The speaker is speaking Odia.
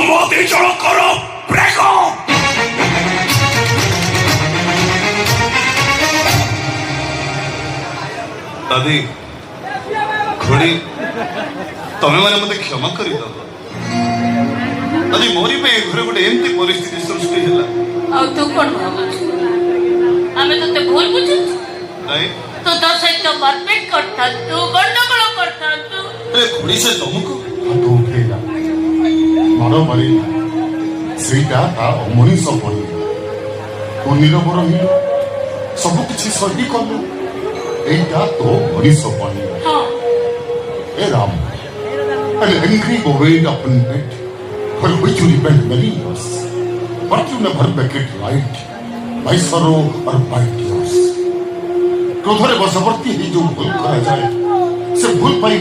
ତମ ଦି ଜଣଙ୍କର ବ୍ରେକଅପ୍। ଦାଦି ଖୁଡ଼ି ତମେ ମାନେ ମତେ କ୍ଷମା କରିଦବ। ଆଜି ମୋରି ପାଇଁ ଘରେ ଗୋଟେ ଏମିତି ପରିସ୍ଥିତି ସୃଷ୍ଟି ହେଲା। ଆଉ ତୁ କଣ ଭାବୁଛୁ ଆମେ ତତେ ଭୁଲ ବୁଝୁଛୁ? ନାଇଁ ତୁ ତୋ ସହିତ ମାରପିଟ କରିଥାନ୍ତୁ, ଗଣ୍ଡଗୋଳ କରିଥାନ୍ତୁ। ଆରେ ଖୁଡ଼ି ସେ ତମକୁ ହାତ ଉଠେଇଲା, ମାଡ଼ ମାରିଲା, ସେଇଟା ତା ଅମଣିଷ ପରି। ତୁ ନିରବ ରହିଲୁ, ସବୁ କିଛି ସହି କଲୁ, ଏଇଟା ତୋ ମଣିଷ ପରି। ହଁ Hey Ram, an angry bovine upon it, for which you repent many years, but you never make it right, by sorrow or by tears. ক্রোধরে বশবর্তী এই যে ভুল করা যায়, সে ভুল পাই